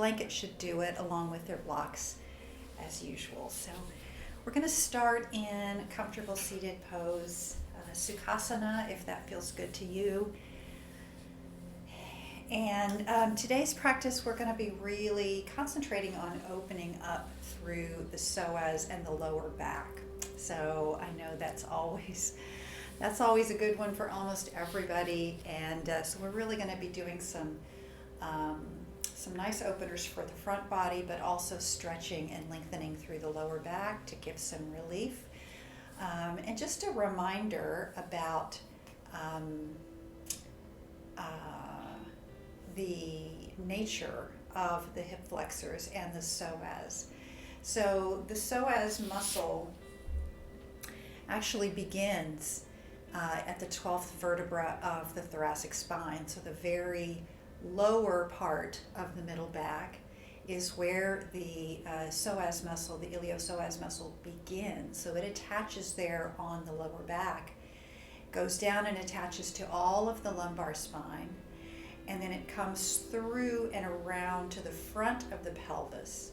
blanket should do it along with their blocks as usual. So we're going to start in comfortable seated pose, Sukhasana, if that feels good to you. And today's practice, we're going to be really concentrating on opening up through the psoas and the lower back. So I know that's always a good one for almost everybody, and so we're really going to be doing some nice openers for the front body, but also stretching and lengthening through the lower back to give some relief. And just a reminder about the nature of the hip flexors and the psoas. So the psoas muscle actually begins at the 12th vertebra of the thoracic spine. So the very lower part of the middle back is where the psoas muscle, the iliopsoas muscle, begins. So it attaches there on the lower back, goes down and attaches to all of the lumbar spine, and then it comes through and around to the front of the pelvis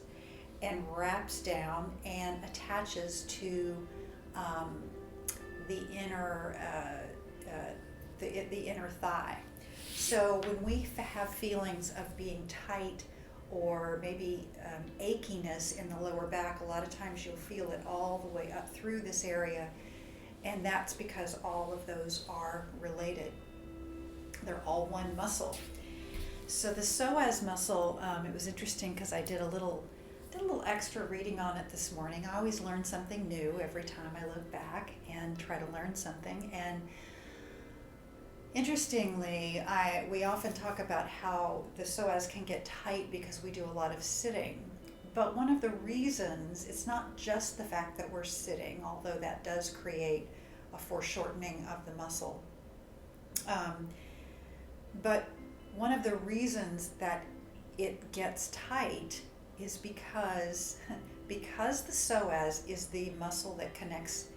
and wraps down and attaches to the inner thigh. So when we have feelings of being tight or maybe achiness in the lower back, a lot of times you'll feel it all the way up through this area, and that's because all of those are related. They're all one muscle. So the psoas muscle, it was interesting because I did a little extra reading on it this morning. I always learn something new every time I look back and try to learn something. And interestingly, we often talk about how the psoas can get tight because we do a lot of sitting. But one of the reasons, it's not just the fact that we're sitting, although that does create a foreshortening of the muscle. But one of the reasons that it gets tight is because the psoas is the muscle that connects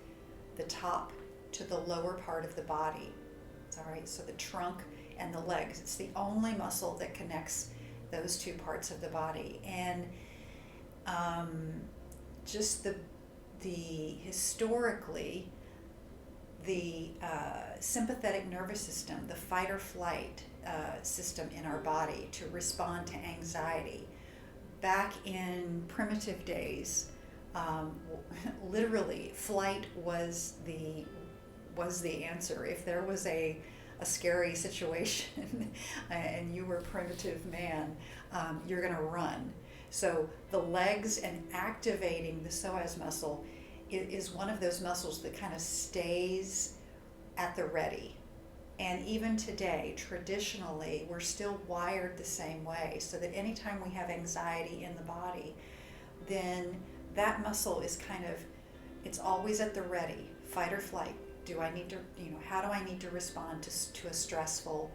the top to the lower part of the body. All right, so the trunk and the legs. It's the only muscle that connects those two parts of the body. And just the historically, the sympathetic nervous system, the fight or flight system in our body to respond to anxiety. Back in primitive days, literally, flight was the answer. If there was a scary situation and you were a primitive man, you're going to run. So the legs and activating the psoas muscle is one of those muscles that kind of stays at the ready. And even today, traditionally, we're still wired the same way, so that anytime we have anxiety in the body, then that muscle is it's always at the ready, fight or flight. Do I need to, how do I need to respond to a stressful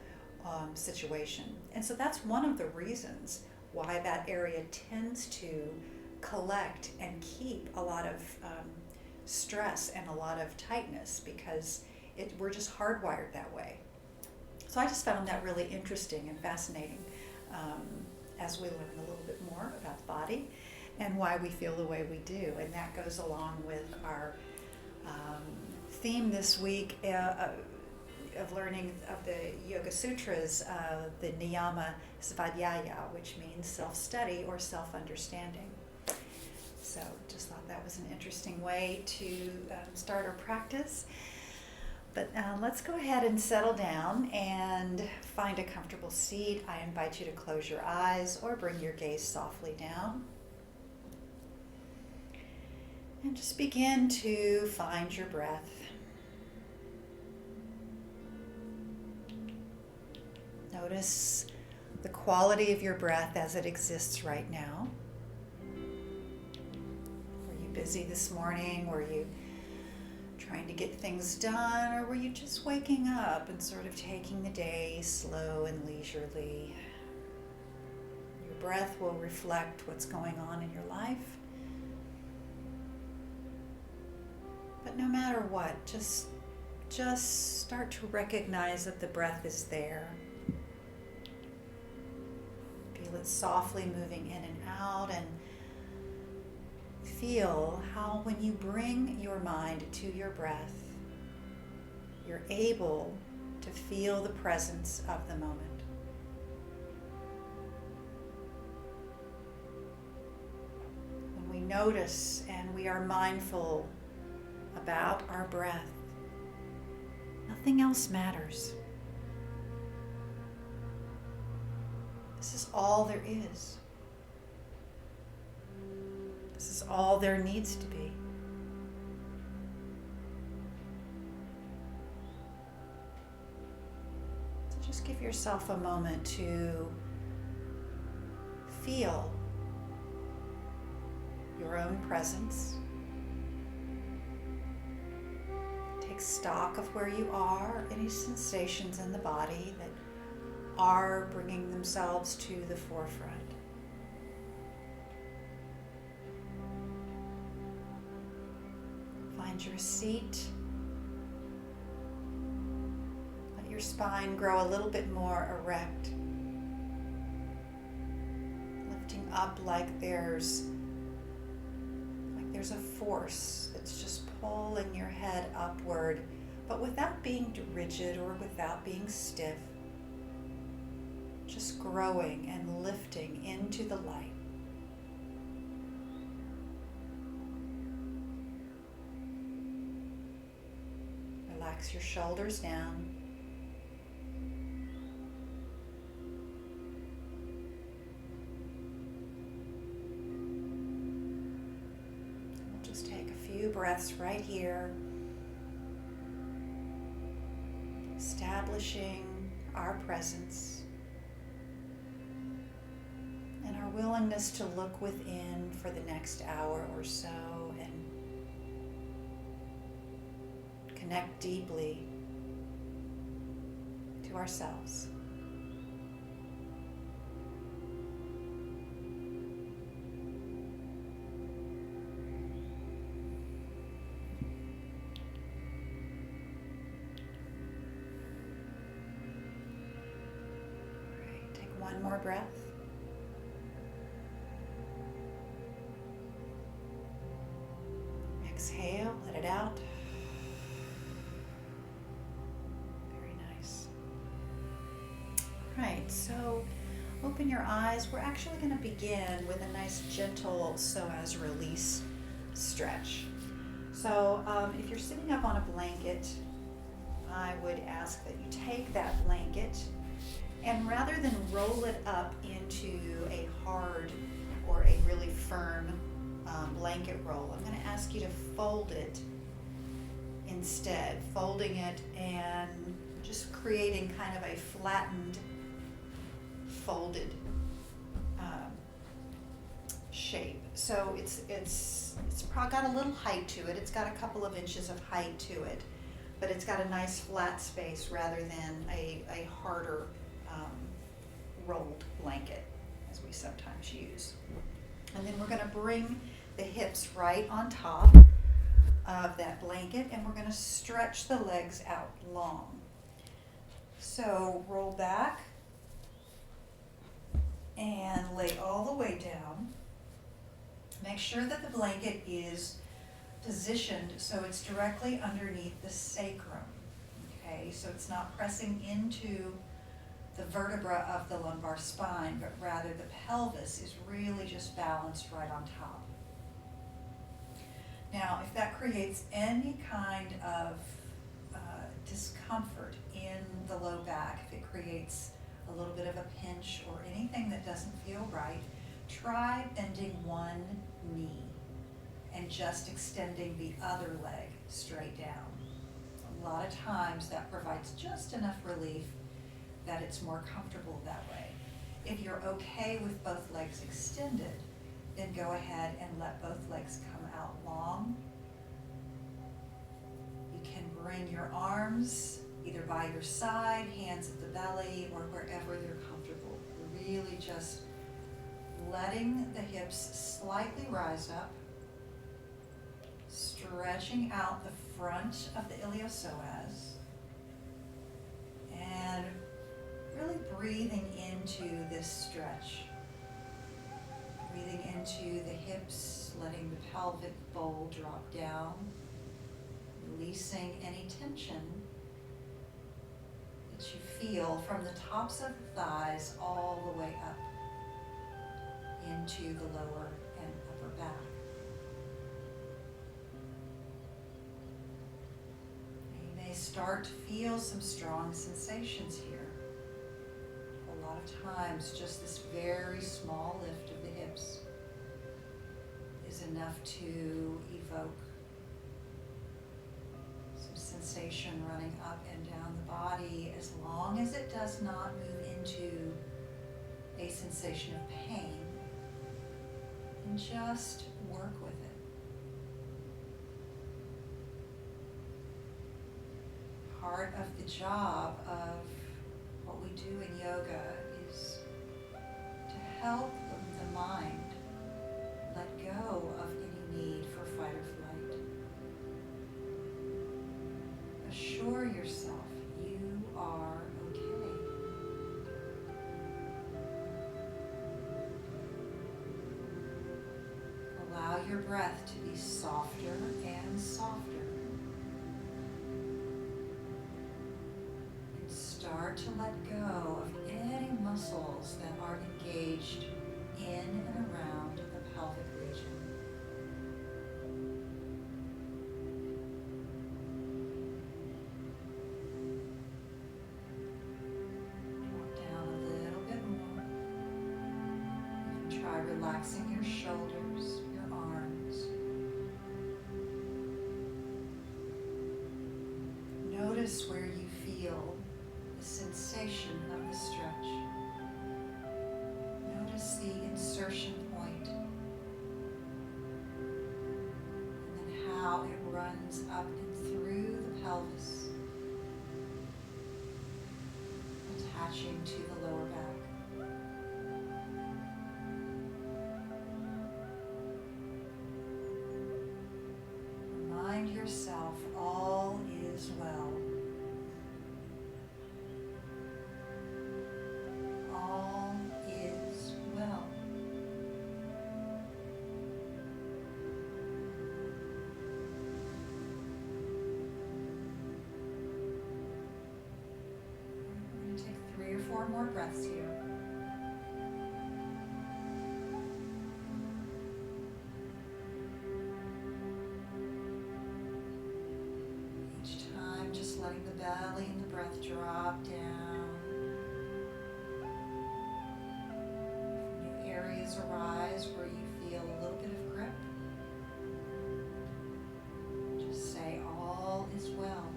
situation? And so that's one of the reasons why that area tends to collect and keep a lot of stress and a lot of tightness, because we're just hardwired that way. So I just found that really interesting and fascinating as we learn a little bit more about the body and why we feel the way we do. And that goes along with our theme this week of learning of the Yoga Sutras, the Niyama Svadhyaya, which means self-study or self-understanding. So just thought that was an interesting way to start our practice. But let's go ahead and settle down and find a comfortable seat. I invite you to close your eyes or bring your gaze softly down. And just begin to find your breath. Notice the quality of your breath as it exists right now. Were you busy this morning? Were you trying to get things done? Or were you just waking up and sort of taking the day slow and leisurely? Your breath will reflect what's going on in your life. But no matter what, just start to recognize that the breath is there. Feel it it softly moving in and out, and feel how when you bring your mind to your breath, you're able to feel the presence of the moment. When we notice and we are mindful about our breath, nothing else matters. This is all there is. This is all there needs to be. So just give yourself a moment to feel your own presence. Take stock of where you are, any sensations in the body that are bringing themselves to the forefront. Find your seat. Let your spine grow a little bit more erect. Lifting up like there's a force that's just pulling your head upward, but without being rigid or without being stiff. Just growing and lifting into the light. Relax your shoulders down. We'll just take a few breaths right here, establishing our presence and our willingness to look within for the next hour or so and connect deeply to ourselves. All right, take one more breath. Exhale, let it out. Very nice. All right, so open your eyes. We're actually going to begin with a nice gentle psoas release stretch. So if you're sitting up on a blanket, I would ask that you take that blanket and rather than roll it up into a hard or a really firm blanket roll, I'm going to ask you to fold it instead, folding it and just creating kind of a flattened, folded shape. So it's got a little height to it. It's got a couple of inches of height to it, but it's got a nice flat space rather than a harder rolled blanket, as we sometimes use. And then we're going to bring the hips right on top of that blanket, and we're going to stretch the legs out long. So roll back and lay all the way down. Make sure that the blanket is positioned so it's directly underneath the sacrum. Okay, so it's not pressing into the vertebra of the lumbar spine, but rather the pelvis is really just balanced right on top. Now, if that creates any kind of discomfort in the low back, if it creates a little bit of a pinch or anything that doesn't feel right, try bending one knee and just extending the other leg straight down. A lot of times that provides just enough relief that it's more comfortable that way. If you're okay with both legs extended, then go ahead and let both legs come out long. You can bring your arms either by your side, hands at the belly, or wherever you're comfortable. You're really just letting the hips slightly rise up, stretching out the front of the iliopsoas, and really breathing into this stretch. Breathing into the hips, letting the pelvic bowl drop down, releasing any tension that you feel from the tops of the thighs all the way up into the lower and upper back. You may start to feel some strong sensations here. A lot of times, just this very small lift of the hips is enough to evoke some sensation running up and down the body, as long as it does not move into a sensation of pain, and just work with it. Part of the job of what we do in yoga is to help the mind let go of any need for fight or flight. Assure yourself you are okay. Allow your breath to be softer and softer. And start to let go of any muscles that are engaged in and around the pelvic region. Drop down a little bit more. You can try relaxing your shoulders, your arms. Notice where you feel the sensation of the stretch. Notice the insertion point, and then how it runs up and through the pelvis, attaching to the lower back. Remind yourself all is well. All is well. We're going to take 3 or 4 more breaths here. Each time, just letting the belly and the breath drop down. If new areas arise where you feel a little bit of grip, just say all is well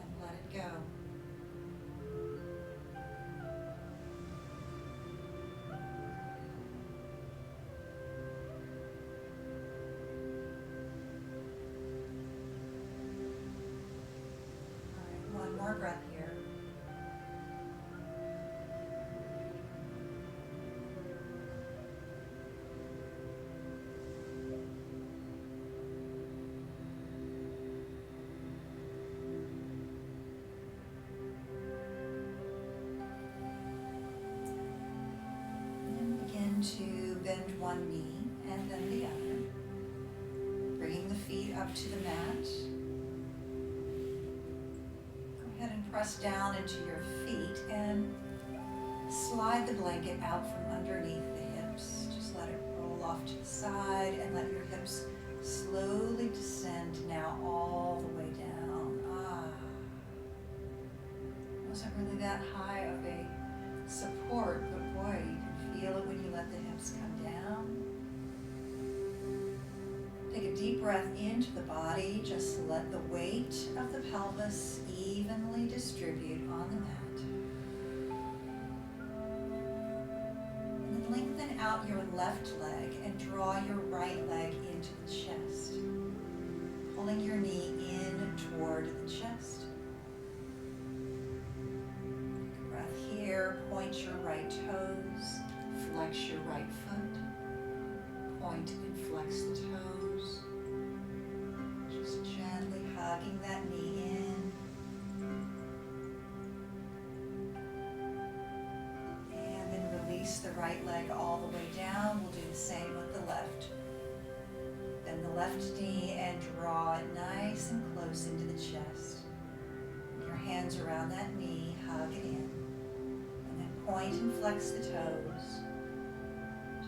and let it go. All right, one more breath here. And begin to bend one knee and then the other. Bringing the feet up to the mat. Go ahead and press down into your feet and slide the blanket out from underneath the hips. Just let it roll off to the side and let your hips slowly descend now all the way down. Wasn't really that high of a support, but boy, you can feel it when you let the hips come down. Take a deep breath into the body. Just let the weight of the pelvis evenly distribute on the mat. And then lengthen out your left leg and draw your right leg into the chest, pulling your knee in toward the chest. Take a breath here. Point your right toes. Flex your right foot. Point and flex the toes. Just gently hugging that knee in. And then release the right leg all the way down. We'll do the same with the left. Bend the left knee and draw it nice and close into the chest. Your hands around that knee, hug it in. And then point and flex the toes.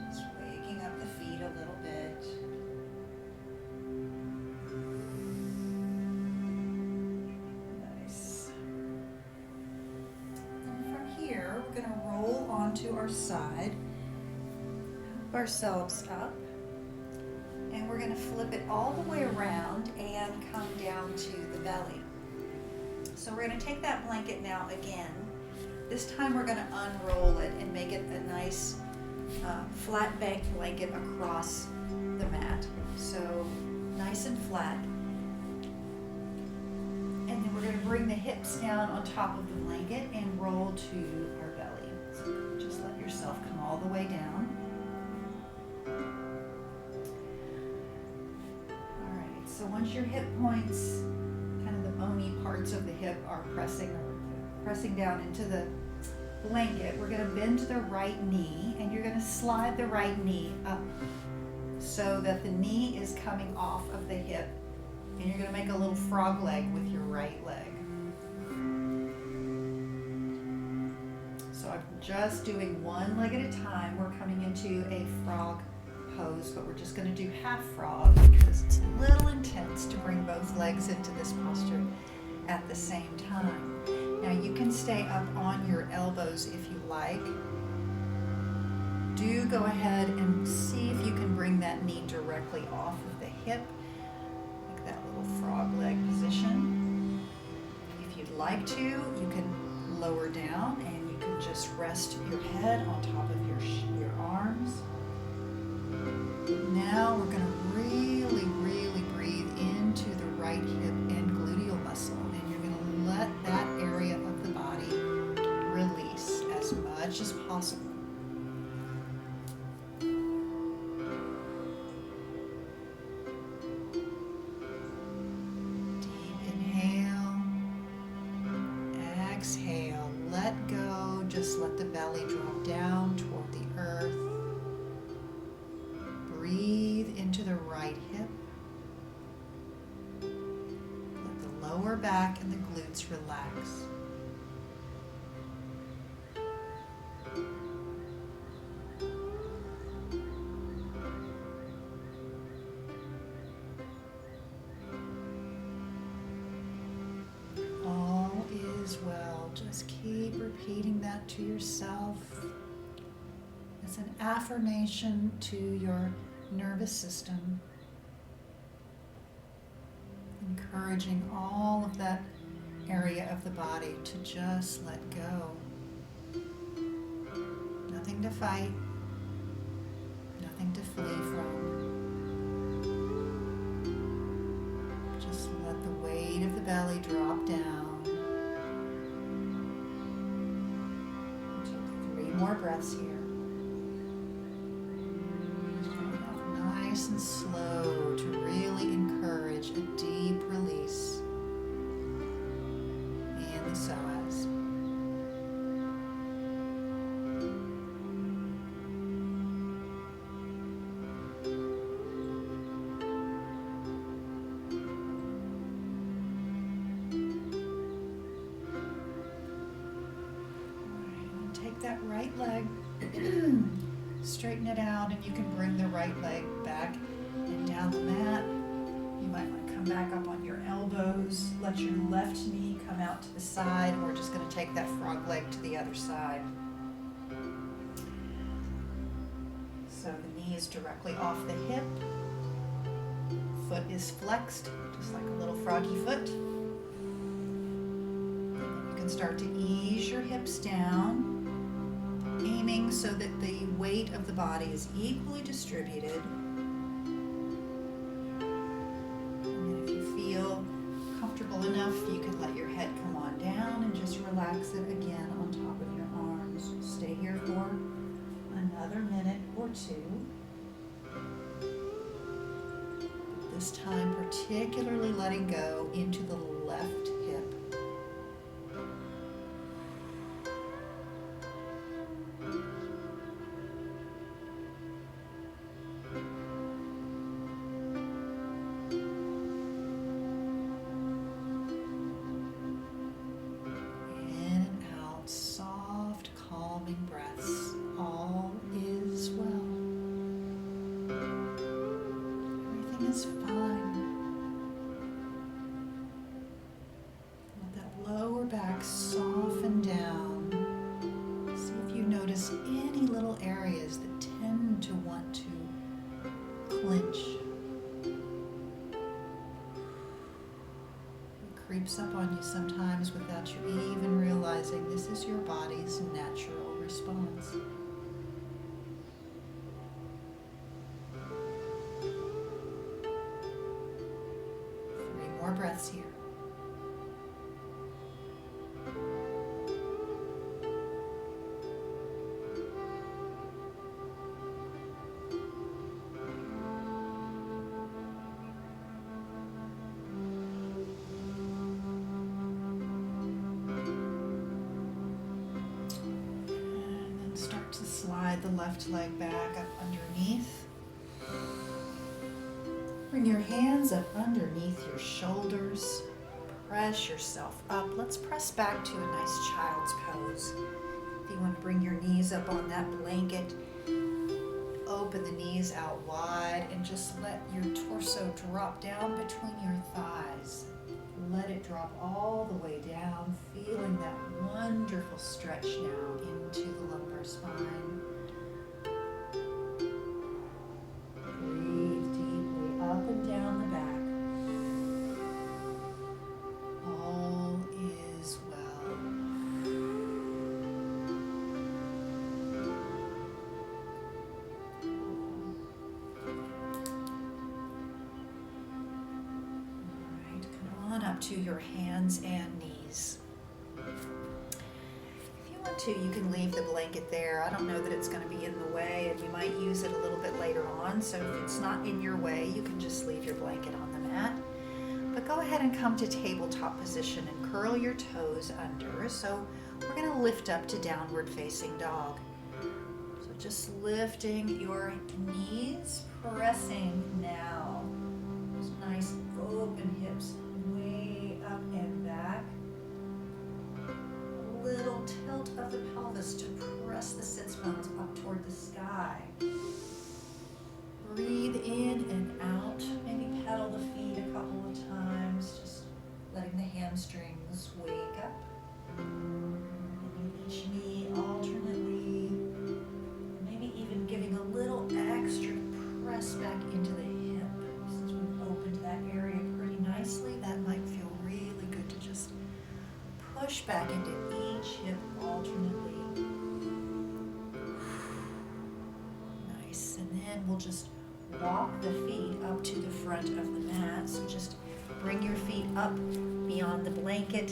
Just waking up the feet a little bit. Nice. And from here, we're going to roll onto our side. Help ourselves up. And we're going to flip it all the way around and come down to the belly. So we're going to take that blanket now again. This time we're going to unroll it and make it a nice flat bank blanket across the mat. So nice and flat. And then we're going to bring the hips down on top of the blanket and roll to our belly. So just let yourself come all the way down. Alright, so once your hip points, kind of the bony parts of the hip are pressing down into the blanket, we're going to bend the right knee and you're going to slide the right knee up so that the knee is coming off of the hip, and you're going to make a little frog leg with your right leg. So I'm just doing one leg at a time. We're coming into a frog pose, but we're just going to do half frog because it's a little intense to bring both legs into this posture at the same time. Now you can stay up on your elbows if you like. Do go ahead and see if you can bring that knee directly off of the hip, like that little frog leg position. If you'd like to, you can lower down and you can just rest your head on top of your arms. Now we're going to really breathe into the right hip and gluteal muscle, and you're going to let that area of the body release as much as possible. Deep inhale, exhale, let go, just let the belly drop down toward the earth. Breathe into the right hip. Let the lower back and the glutes relax. All is well. Just keep repeating that to yourself. It's an affirmation to your nervous system, encouraging all of that area of the body to just let go. Nothing to fight, nothing to flee from. Just let the weight of the belly drop down. Take 3 more breaths here. Nice and slow to really encourage a deep release in the psoas. Alright, take that right leg. Straighten it out, and you can bring the right leg back and down the mat. You might want to come back up on your elbows. Let your left knee come out to the side, and we're just going to take that frog leg to the other side. So the knee is directly off the hip. Foot is flexed, just like a little froggy foot. And then you can start to ease your hips down, aiming so that the weight of the body is equally distributed. And then if you feel comfortable enough, you can let your head come on down and just relax it again on top of your arms. Stay here for another minute or 2. This time particularly letting go into the left hip. is fine. Let that lower back soften down. See if you notice any little areas that tend to want to clench. Creeps up on you sometimes without you even realizing this is your body's natural response. 3 more breaths here. Slide the left leg back up underneath. Bring your hands up underneath your shoulders. Press yourself up. Let's press back to a nice child's pose. If you want to bring your knees up on that blanket, open the knees out wide and just let your torso drop down between your thighs. Let it drop all the way down, feeling that wonderful stretch now into the lumbar spine. Breathe deeply up and down the back. All is well. Up to your hands and knees. If you want to, you can leave the blanket there. I don't know that it's going to be in the way, and we might use it a little bit later on, so if it's not in your way, you can just leave your blanket on the mat. But go ahead and come to tabletop position and curl your toes under. So we're going to lift up to downward facing dog. So just lifting your knees, pressing now. Those nice open hips. Up and back. A little tilt of the pelvis to press the sits bones up toward the sky. Breathe in and out. Maybe pedal the feet a couple of times, just letting the hamstrings wake up. Maybe each knee alternately. Maybe even giving a little extra press back into the hip. Since we've opened that area pretty nicely, that might feel really good to just push back into each hip alternately. Nice. And then we'll just walk the feet up to the front of the mat. So just bring your feet up beyond the blanket.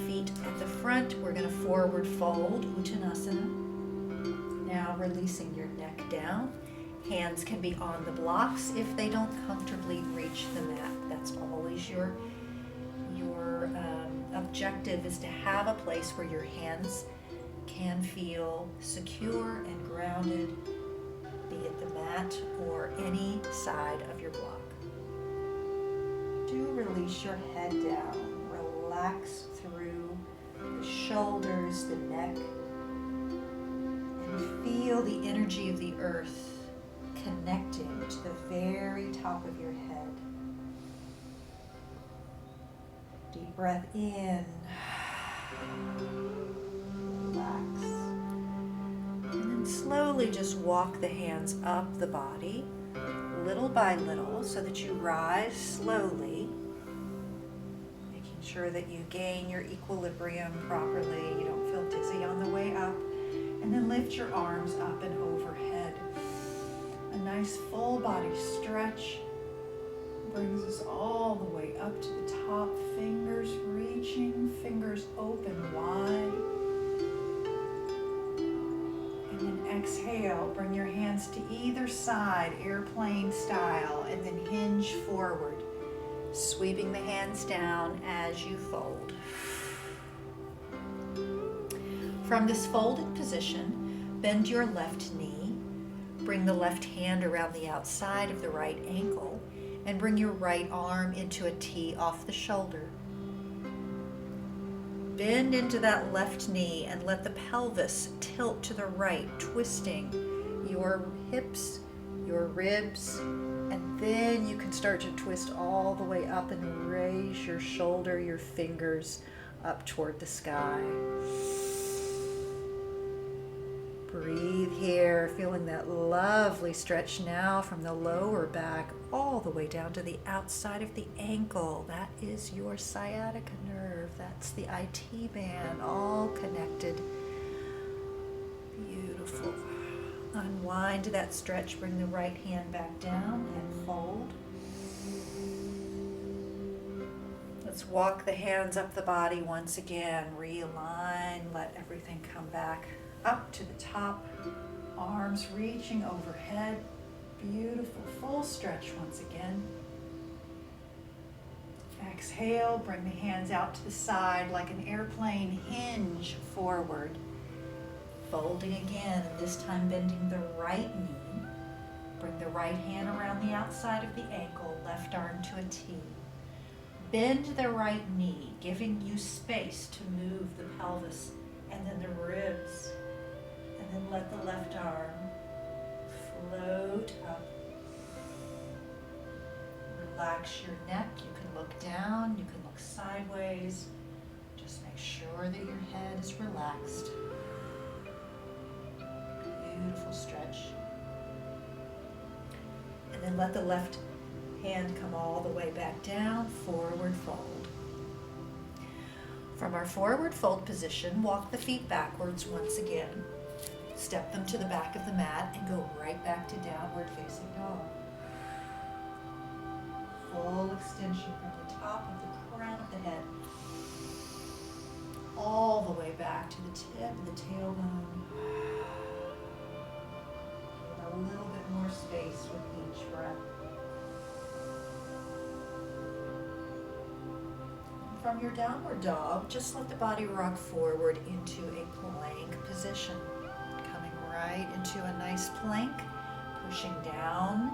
Feet at the front. We're going to forward fold, Uttanasana. Now releasing your neck down. Hands can be on the blocks if they don't comfortably reach the mat. That's always your objective, is to have a place where your hands can feel secure and grounded, be it the mat or any side of your block. Do release your head down. Relax through the shoulders, the neck, and feel the energy of the earth connecting to the very top of your head. Deep breath in. Relax. And then slowly just walk the hands up the body, little by little, so that you rise slowly, making sure that you gain your equilibrium properly, you don't feel dizzy on the way up. And then lift your arms up and overhead. A nice full body stretch brings us all the way up to the top, fingers reaching, fingers open wide. And then exhale, bring your hands to either side, airplane style, and then hinge forward, sweeping the hands down as you fold. From this folded position, bend your left knee, bring the left hand around the outside of the right ankle, and bring your right arm into a T off the shoulder. Bend into that left knee and let the pelvis tilt to the right, twisting your hips, your ribs, And then you can start to twist all the way up and raise your shoulder, your fingers up toward the sky. Breathe here, feeling that lovely stretch now from the lower back all the way down to the outside of the ankle. That is your sciatica nerve. That's the IT band, all connected. Beautiful. Unwind that stretch, bring the right hand back down and fold. Let's walk the hands up the body once again. Realign, let everything come back up to the top. Arms reaching overhead. Beautiful, full stretch once again. Exhale, bring the hands out to the side like an airplane, hinge forward. Folding again, and this time bending the right knee. Bring the right hand around the outside of the ankle, left arm to a T. Bend the right knee, giving you space to move the pelvis and then the ribs. And then let the left arm float up. Relax your neck. You can look down, you can look sideways. Just make sure that your head is relaxed. Beautiful stretch. And then let the left hand come all the way back down, forward fold. From our forward fold position, walk the feet backwards once again. Step them to the back of the mat and go right back to downward facing dog. Full extension from the top of the crown of the head all the way back to the tip of the tailbone. A little bit more space with each breath. From your downward dog, just let the body rock forward into a plank position. Coming right into a nice plank, pushing down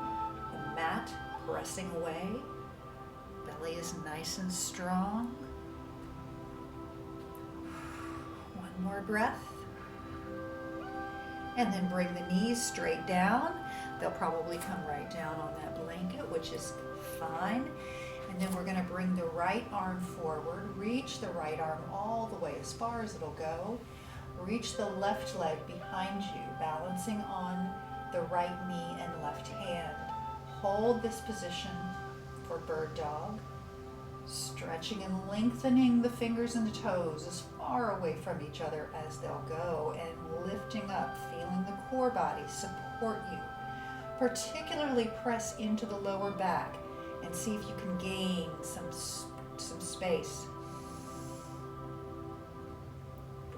the mat, pressing away. Belly is nice and strong. One more breath. And then bring the knees straight down. They'll probably come right down on that blanket, which is fine. And then we're going to bring the right arm forward, reach the right arm all the way as far as it'll go. Reach the left leg behind you, balancing on the right knee and left hand. Hold this position for bird dog, stretching and lengthening the fingers and the toes as far away from each other as they'll go, and lifting up, feeling the core body support you. Particularly press into the lower back and see if you can gain some space.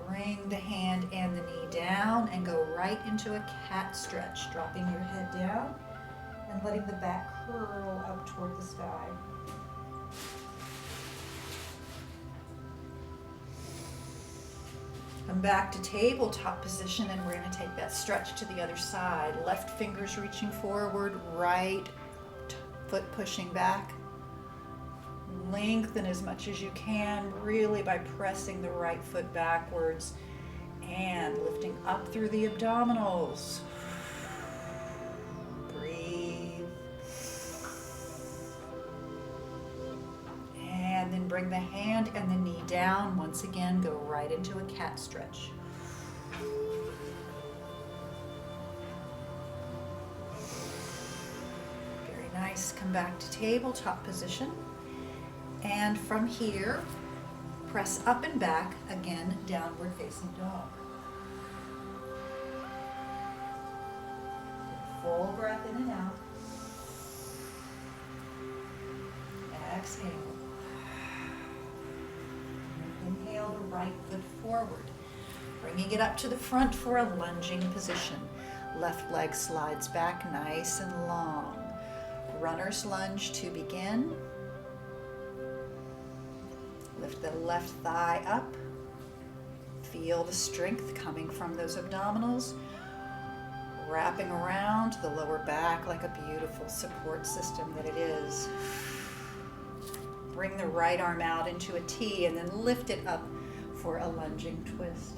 Bring the hand and the knee down and go right into a cat stretch, dropping your head down and letting the back curl up toward the sky. Come back to tabletop position, and we're going to take that stretch to the other side. Left fingers reaching forward, right foot pushing back. Lengthen as much as you can, really by pressing the right foot backwards and lifting up through the abdominals. Breathe. And then bring the hand and the knee down. Once again, go right into a cat stretch. Very nice. Come back to tabletop position. And from here, press up and back, again, downward facing dog. Full breath in and out. Exhale. Inhale the right foot forward, bringing it up to the front for a lunging position. Left leg slides back nice and long. Runner's lunge to begin. Lift the left thigh up. Feel the strength coming from those abdominals, wrapping around the lower back like a beautiful support system that it is. Bring the right arm out into a T and then lift it up for a lunging twist.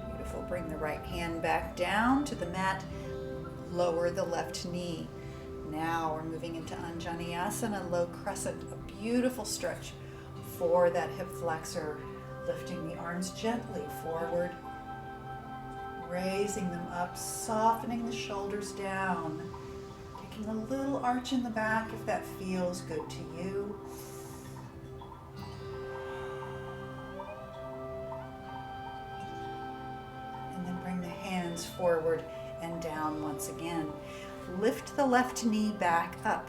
Beautiful. Bring the right hand back down to the mat. Lower the left knee. Now we're moving into Anjaneyasana, low crescent, a beautiful stretch for that hip flexor, lifting the arms gently forward, raising them up, softening the shoulders down, taking a little arch in the back if that feels good to you. And then bring the hands forward and down once again. Lift the left knee back up.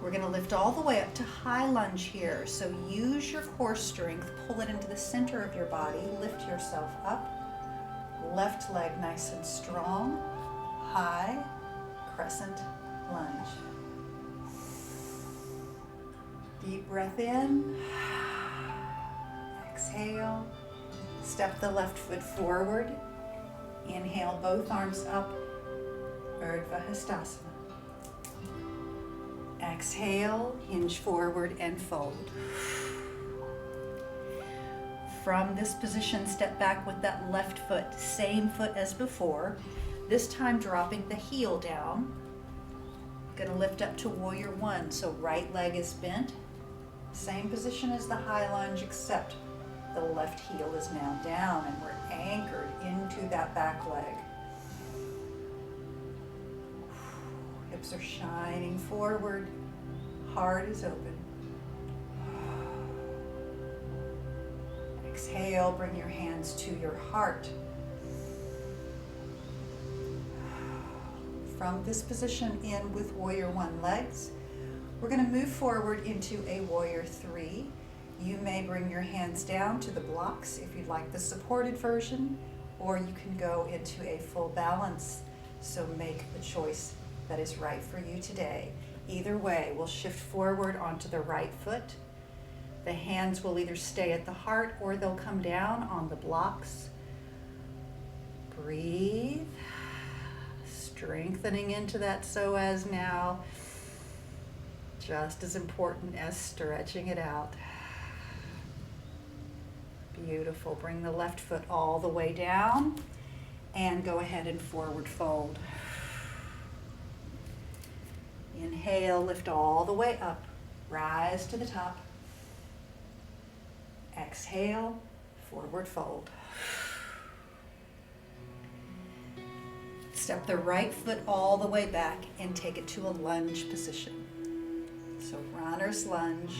We're going to lift all the way up to high lunge here. So use your core strength, pull it into the center of your body, lift yourself up. Left leg nice and strong. High crescent lunge. Deep breath in. Exhale. Step the left foot forward. Inhale, both arms up. Urdhva Hastasana. Exhale, hinge forward and fold. From this position, step back with that left foot, same foot as before. This time dropping the heel down. Gonna lift up to warrior one, so right leg is bent. Same position as the high lunge, except the left heel is now down and we're anchored into that back leg. Hips are shining forward, heart is open. Exhale, bring your hands to your heart. From this position in with warrior one legs, we're going to move forward into a warrior three. You may bring your hands down to the blocks if you'd like the supported version, or you can go into a full balance. So make the choice that is right for you today. Either way, we'll shift forward onto the right foot. The hands will either stay at the heart or they'll come down on the blocks. Breathe. Strengthening into that psoas now. Just as important as stretching it out. Beautiful. Bring the left foot all the way down and go ahead and forward fold. Inhale, lift all the way up. Rise to the top. Exhale, forward fold. Step the right foot all the way back and take it to a lunge position. So runner's lunge.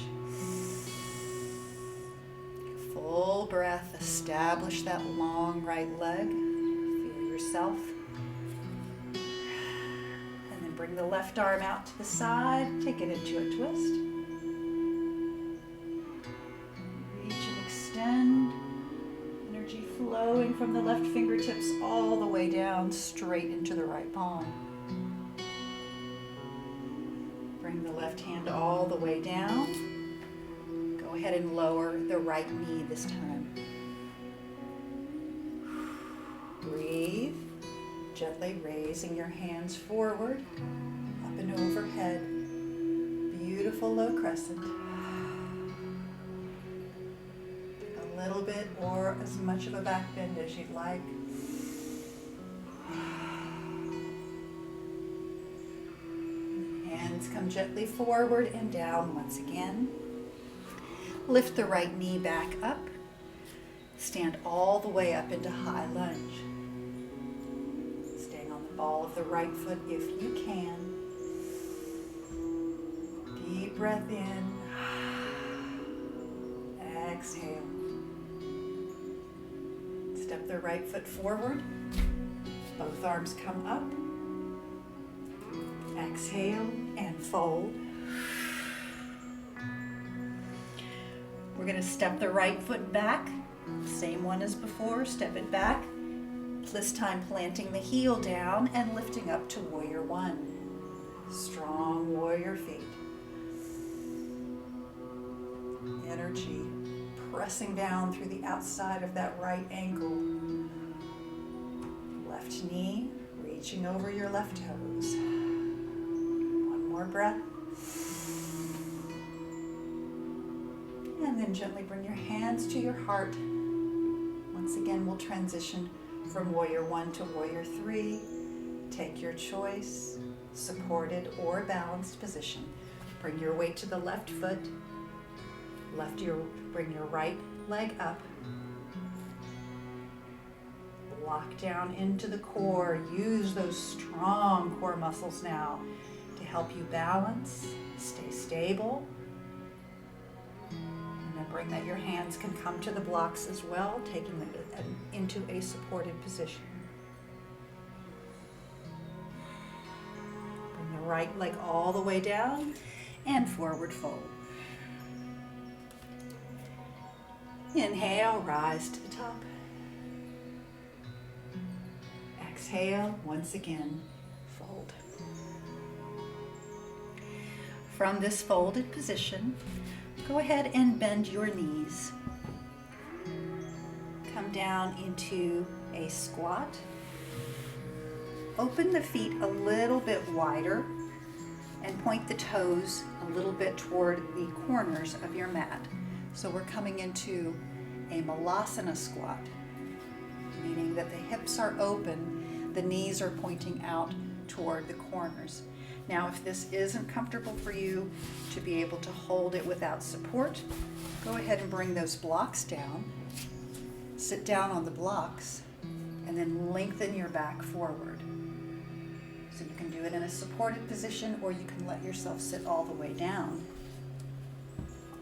Full breath, establish that long right leg. Feel yourself. And then bring the left arm out to the side, take it into a twist. Reach and extend. Energy flowing from the left fingertips all the way down, straight into the right palm. Bring the left hand all the way down. Go ahead and lower the right knee this time. Breathe, gently raising your hands forward, up and overhead. Beautiful low crescent. A little bit or as much of a back bend as you'd like. Hands come gently forward and down once again. Lift the right knee back up. Stand all the way up into high lunge. Staying on the ball of the right foot if you can. Deep breath in. Exhale. Step the right foot forward. Both arms come up. Exhale and fold. We're going to step the right foot back. Same one as before. Step it back. This time planting the heel down and lifting up to warrior one. Strong warrior feet. Energy pressing down through the outside of that right ankle. Left knee reaching over your left toes. One more breath. And then gently bring your hands to your heart. Once Once again, we'll transition from warrior 1 to warrior 3. Take your choice, supported or balanced position. Bring your weight to the left foot. Bring your right leg up. Lock down into the core. Use those strong core muscles now to help you balance, stay stable. And then bring that your hands can come to the blocks as well, taking them into a supported position. Bring the right leg all the way down and forward fold. Inhale, rise to the top. Exhale, once again, fold. From this folded position, go ahead and bend your knees. Come down into a squat. Open the feet a little bit wider and point the toes a little bit toward the corners of your mat. So we're coming into a malasana squat, meaning that the hips are open, the knees are pointing out toward the corners. Now, if this isn't comfortable for you to be able to hold it without support, go ahead and bring those blocks down. Sit down on the blocks and then lengthen your back forward. So you can do it in a supported position, or you can let yourself sit all the way down.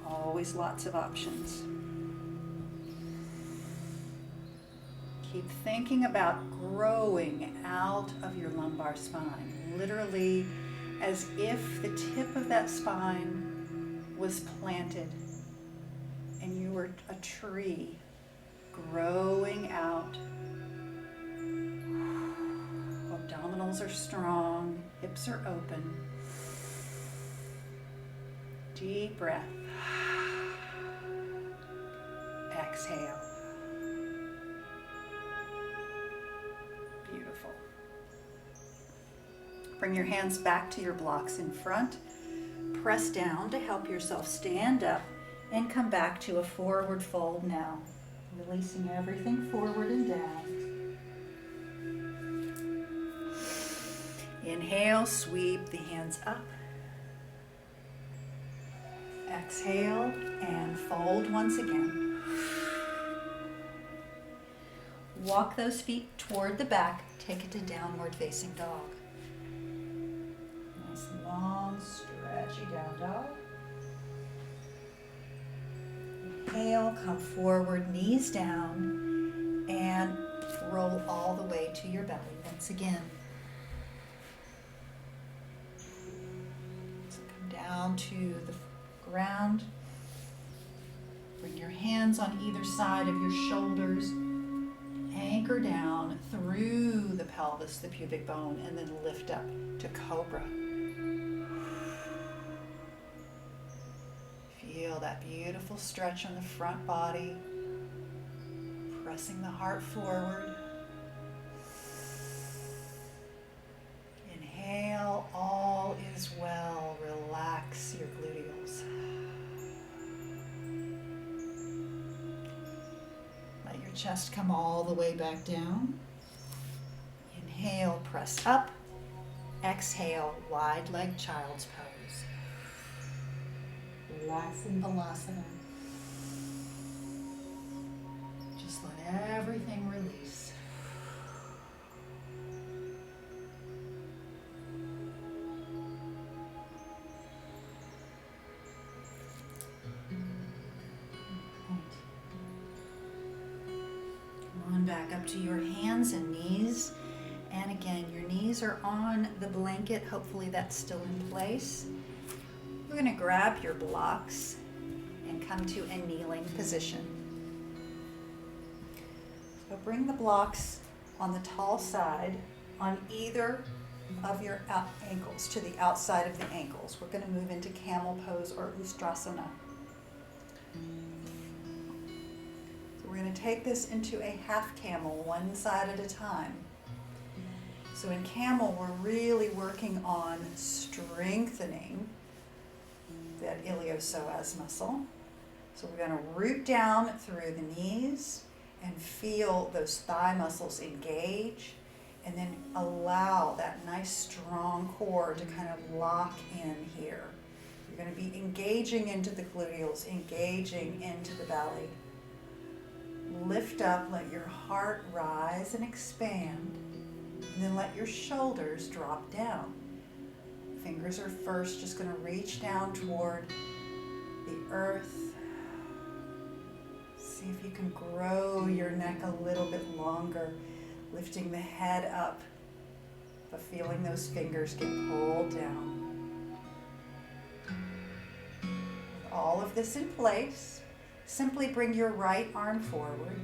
Always lots of options. Keep thinking about growing out of your lumbar spine, literally as if the tip of that spine was planted and you were a tree growing out. Abdominals are strong, hips are open. Deep breath. Exhale. Beautiful. Bring your hands back to your blocks in front. Press down to help yourself stand up and come back to a forward fold now. Releasing everything forward and down. Inhale, sweep the hands up. Exhale and fold once again. Walk those feet toward the back. Take it to downward facing dog. Nice long, stretchy down dog. Inhale, come forward, knees down, and roll all the way to your belly once again. So come down to the ground. Bring your hands on either side of your shoulders. Anchor down through the pelvis, the pubic bone, and then lift up to cobra. Feel that beautiful stretch on the front body, pressing the heart forward. Inhale, all is well. Relax your gluteals. Let your chest come all the way back down. Inhale, press up. Exhale, wide leg child's pose. Relaxing Balasana. Just let everything release. Come on back up to your hands and knees. And again, your knees are on the blanket. Hopefully that's still in place. We're going to grab your blocks and come to a kneeling position. So bring the blocks on the tall side on either of your ankles, to the outside of the ankles. We're going to move into camel pose or ustrasana. So we're going to take this into a half camel, one side at a time. So in camel, we're really working on strengthening that iliopsoas muscle. So we're going to root down through the knees and feel those thigh muscles engage, and then allow that nice strong core to kind of lock in here. You're going to be engaging into the gluteals, engaging into the belly. Lift up, let your heart rise and expand, and then let your shoulders drop down. Fingers are first just going to reach down toward the earth. See if you can grow your neck a little bit longer, lifting the head up, but feeling those fingers get pulled down. With all of this in place, simply bring your right arm forward,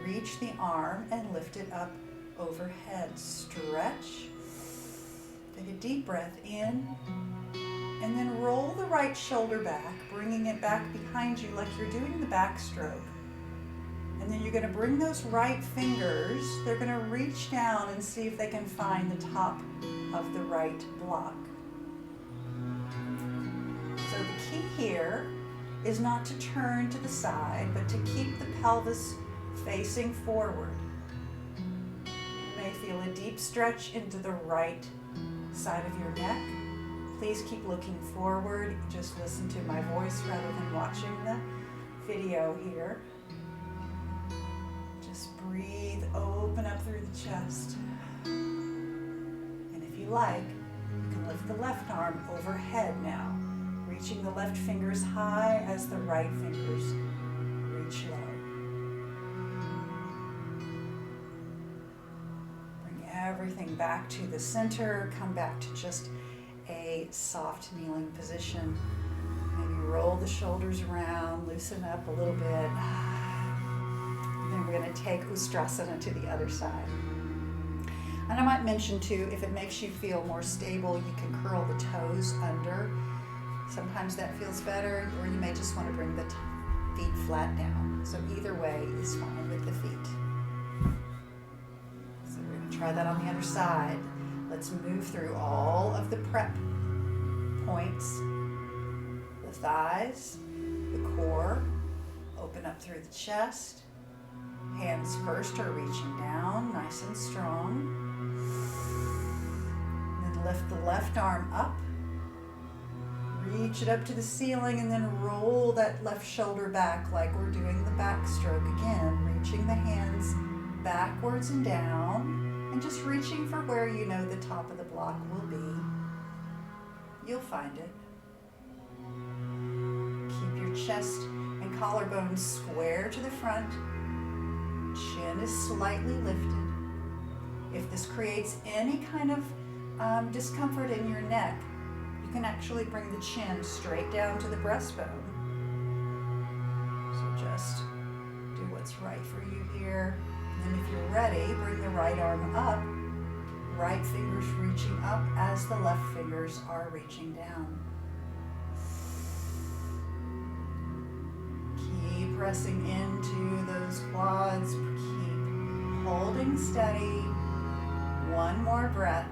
reach the arm and lift it up overhead. Stretch, take a deep breath in, and then roll the right shoulder back, bringing it back behind you like you're doing the backstroke. And then you're going to bring those right fingers, they're going to reach down and see if they can find the top of the right block. So the key here is not to turn to the side, but to keep the pelvis facing forward. You may feel a deep stretch into the right side of your neck. Please keep looking forward. Just listen to my voice rather than watching the video here. Just breathe, open up through the chest. And if you like, you can lift the left arm overhead now, reaching the left fingers high as the right fingers reach low. Bring everything back to the center. Come back to just a soft kneeling position. Maybe roll the shoulders around, loosen up a little bit. And then we're going to take Ustrasana to the other side. And I might mention too, if it makes you feel more stable, you can curl the toes under. Sometimes that feels better, or you may just want to bring the feet flat down. So either way is fine with the feet. So we're going to try that on the other side. Let's move through all of the prep points. The thighs, the core, open up through the chest. Hands first are reaching down, nice and strong. Then lift the left arm up. Reach it up to the ceiling and then roll that left shoulder back like we're doing the backstroke again, reaching the hands backwards and down. And just reaching for where you know the top of the block will be. You'll find it. Keep your chest and collarbones square to the front. Chin is slightly lifted. If this creates any kind of discomfort in your neck, you can actually bring the chin straight down to the breastbone. So just do what's right for you here. And if you're ready, bring the right arm up, right fingers reaching up as the left fingers are reaching down. Keep pressing into those quads, keep holding steady. One more breath.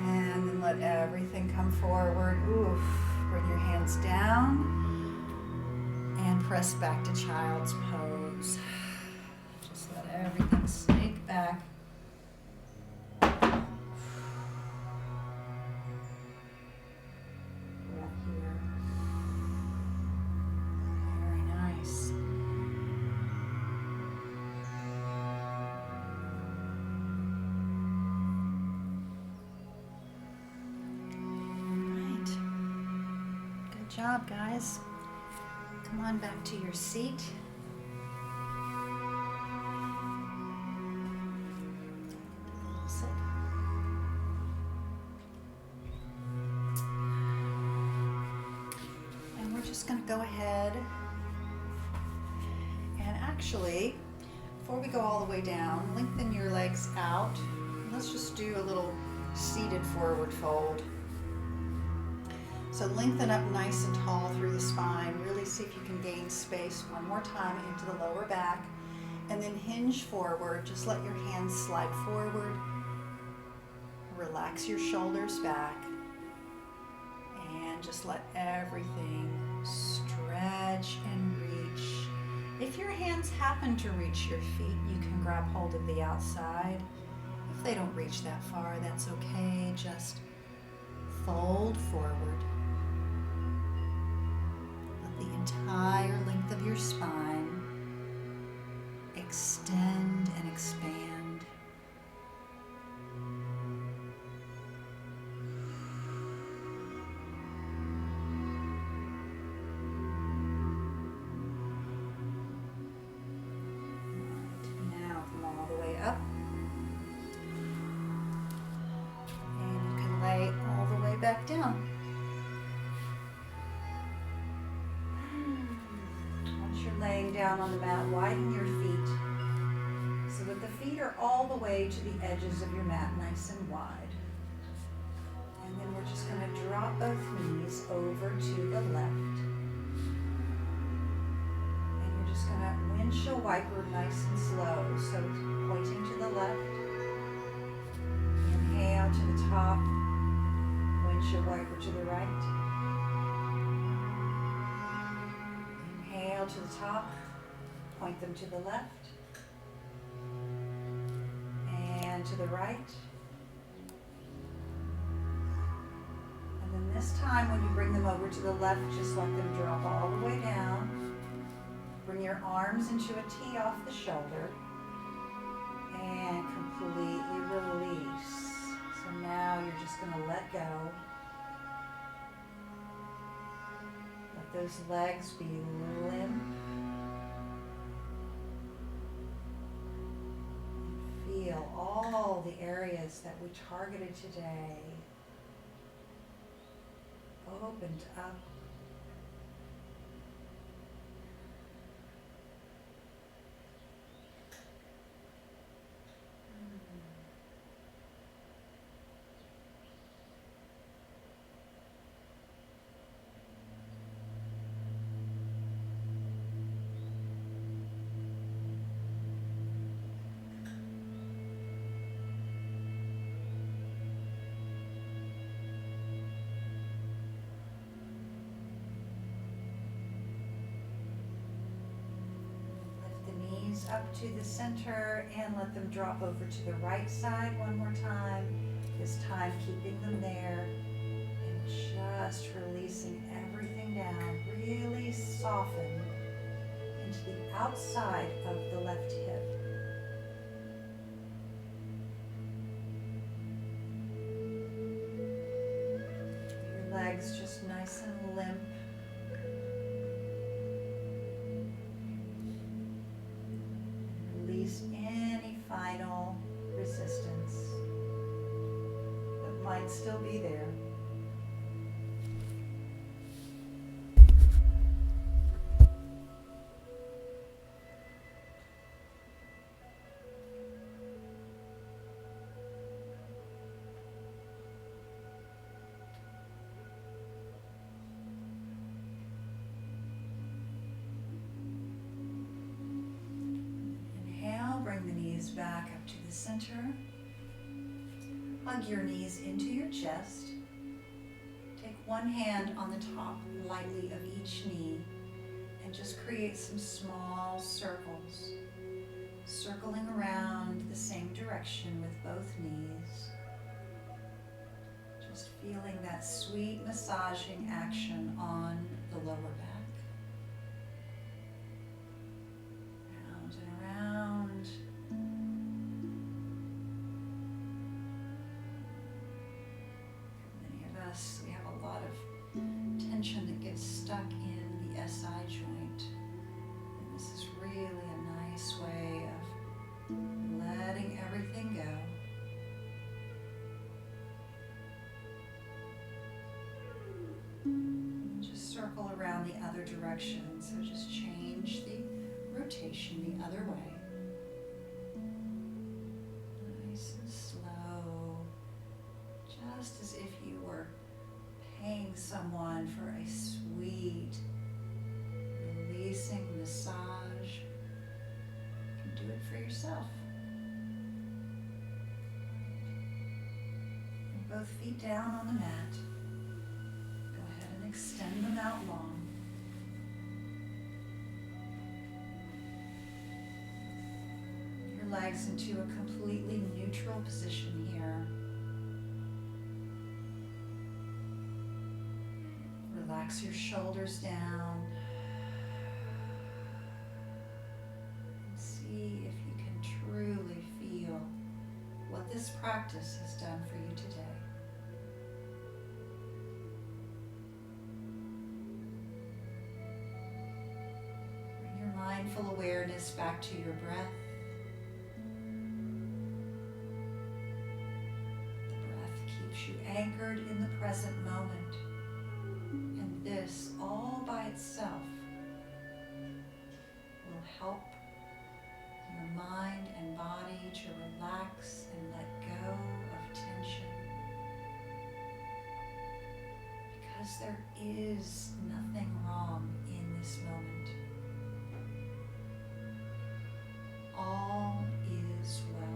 And then let everything come forward. Oof. Bring your hands down. And press back to child's pose. Just let everything snake back. Breath here. Very nice. All right. Good job, guys. Come on back to your seat. Sit. And we're just going to go ahead and actually, before we go all the way down, lengthen your legs out. Let's just do a little seated forward fold. So lengthen up nice and tall through the spine. Really see if you can gain space one more time into the lower back. And then hinge forward. Just let your hands slide forward. Relax your shoulders back. And just let everything stretch and reach If your hands happen to reach your feet, you can grab hold of the outside. If they don't reach that far, that's okay. Just fold forward. Let the entire length of your spine extend and expand. Now come all the way up. And you can lay all the way back down. Once you're laying down on the mat, widen your feet so that the feet are all the way to the edges of your mat, nice and wide. And then we're just going to drop both knees over to the left. And you're just going to windshield wiper nice and slow. So pointing to the left. Inhale to the top. Windshield wiper to the right. Inhale to the top. Point them to the left. And to the right. And then this time when you bring them over to the left, just let them drop all the way down. Bring your arms into a T off the shoulder. And completely release. So now you're just going to let go. Let those legs be limp. Feel all the areas that we targeted today opened up. Up to the center and let them drop over to the right side one more time. This time keeping them there and just releasing everything down. Really soften into the outside of the left hip. Your legs just nice and limp. Release any final resistance that might still be there. Back up to the center. Hug your knees into your chest. Take one hand on the top lightly of each knee and just create some small circles, circling around the same direction with both knees. Just feeling that sweet massaging action on the lower back. Round and around. We have a lot of tension that gets stuck in the SI joint. And this is really a nice way of letting everything go. And just circle around the other direction. So just change the rotation the other way. Nice and slow. Just as if you were paying someone for a sweet, releasing massage. You can do it for yourself. And both feet down on the mat. Go ahead and extend them out long. legs into a completely neutral position here. Relax your shoulders down. And see if you can truly feel what this practice has done for you today. Bring your mindful awareness back to your breath. The breath keeps you anchored in the present moment. And this, all by itself, will help your mind and body to relax and let go of tension. Because there is nothing wrong in this moment. All is well.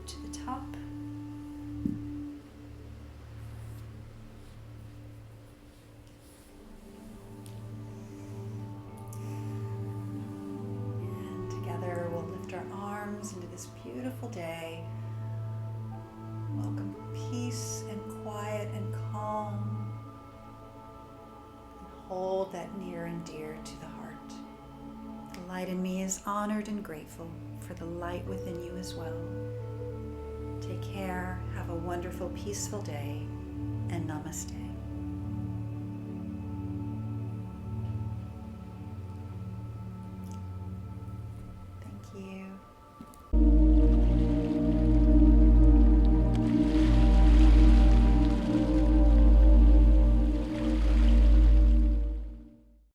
to the top. And together we'll lift our arms into this beautiful day. Welcome peace and quiet and calm. And hold that near and dear to the heart. The light in me is honored and grateful for the light within you as well. Take care, have a wonderful, peaceful day, and namaste.